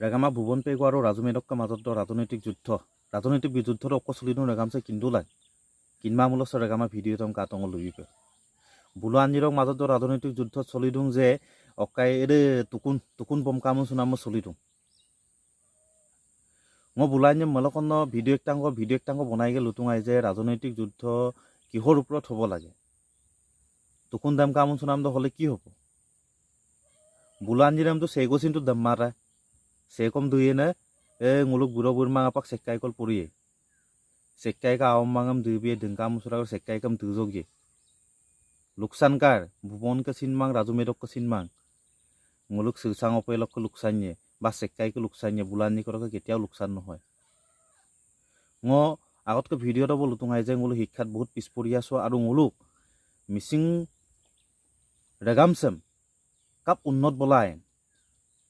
ৰেগামা ভুৱন পেগু আৰু ৰাজু মেধকৰ মাজত ৰাজনৈতিক বিযুদ্ধৰ অক চলিনো ৰেগামছে কিন্তু লাগ কিনমা মূলছ ৰেগামা ভিডিঅ' তম কাটং লুবিপে বুলো আঞ্জিৰক মাজত ৰাজনৈতিক যুদ্ধ চলি দিওঁ যে অকাই এৰে টুকুন পমকামো চুনামো চলি দিওঁ মই বুলাইনে মলকন্ন ভিডিঅ' একটাংগ বনাই গে লুটুঙাই যে ৰাজনৈতিক যুদ্ধ কিহৰ ওপৰত হ'ব লাগে টুকুন দাম কামো চুনাম হলে কি হ'ব বুলো আঞ্জিৰামটো চেগচিনটো দাম মাৰা সেকম দুয়ে না nguluk buro burma apak sekai kol puriye sekai ka awam mangam dubiye dengka musura sekai kam dujogi luksankar bubon ka sinmang raju medok ka sinmang nguluk sisang opelok ka luksanye ba sekai ka luksanye bulani koraka ketiao luksan নহয় ngo আগত ka video টা বলু তুঙাই যে nguluk শিক্ষাত বহুত পিছপৰি আছো আৰু nguluk missing ৰেগামসম cup উন্নত বলাই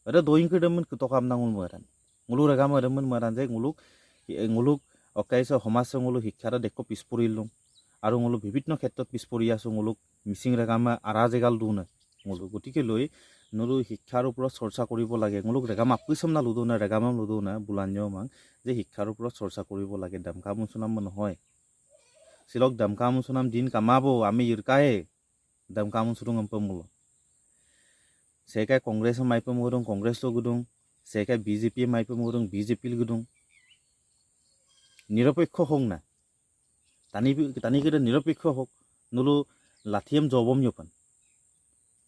ada doing ke demen ketokam nangul meran ngulu regam demen meran je nguluk okai se homas ngulu hikkara dekko pisporilung aru ngulu bibitno khetrot pispori asu nguluk missing regam arajegal duna ngulu gotike loi nulu hikkar upor chorcha koribo lage nguluk regam apuisomna luduna regam luduna bulanyo mang je hikkar upor chorcha koribo lage damka musunam নহয় silok damka musunam din kamabo ami irkae damka musurung ampamulo sekai kongres maipe murung kongres lo gudung sekai BJP maipe murung BJP gudung নিরপেক্ষ হোক না তানি কেটে নিরপেক্ষ হোক নলু লাথিয়াম জবম ইয়পান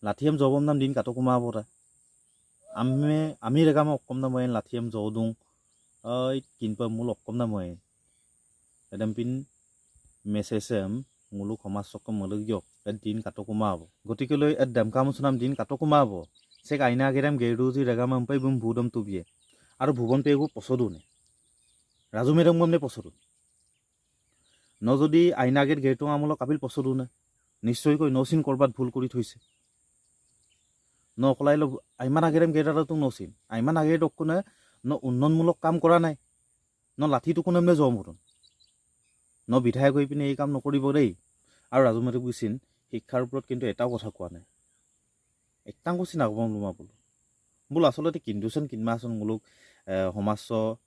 লাথিয়াম জবম নাম দিন কাটো কুমা বরা আমি রেগামা অকম না ময়েন লাথিয়াম জদুং কিনপা মূল অকম না ময়েন এদম পিন মেসেজম মুলুক সমাজ চক মলক ইয়ক দিন কাটো কুমা হব গতিকে লৈ দামকা মুছনাম দিন কাটো কুমা হব সেক আইনা গেরাম গেরুজি রেগাম আম্পাই বুম ভুদম তুবিয়ে আৰু ভুবন পেগু পছদু নে রাজু মেরম মনে পছদু ন যদি আইনা গেট গেটো আমল কাবিল পছদু নে নিশ্চয়কৈ নচিন করবাত ভুল কৰি থৈছে ন কলাইল আইমান আগেৰাম গেটাৰা তো নচিন আইমান আগে ডকুনে ন উন্নয়নমূলক কাম কৰা নাই ন লাঠি টুকুনে মনে জমুৰন ন বিধায়ক হৈ পিনে এই কাম নকৰিব দেই আৰু ৰাজু মেধক গুচিন শিক্ষাৰ ওপৰত কিন্তু এটাও কথা কোৱা নাই একটাং গুচিন আগবম লুমা বোলো আচলতে কিন্দুচন কিনমাচন মুলুক সমাজ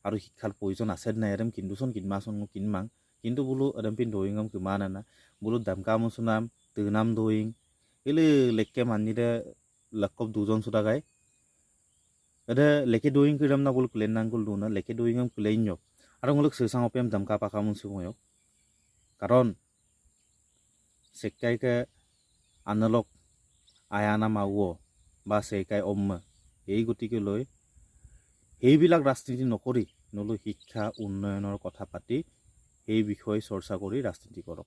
আৰু শিক্ষাৰ প্ৰয়োজন আছে নাই এদম কিন্দুচন কিনমাচন কিনমাং কিন্তু বোলো এদম পিন দইঙম কিমান আনা বোলো দামকা মুছুনাম তনাম দইং এলে লেককে মানিদে লকব দুজন সুদা গায় এদে লেকে দইং কিরাম না বোলো ক্লেন নাঙ্গুল দুনা লেকে দইঙম ক্লেইনক আৰু মুলুক সেসাং অপেম দামকা পাকা মুছুময়ক কাৰণ সেকাইকে আনলক আয়ানা মাও বা সেকাই অম্মা এই গতিকে লৈ সেইবিলাক ৰাজনীতি নকৰি নলু শিক্ষা উন্নয়নৰ কথা পাতি এই বিষয়ে চৰ্চা কৰি ৰাজনীতি কৰক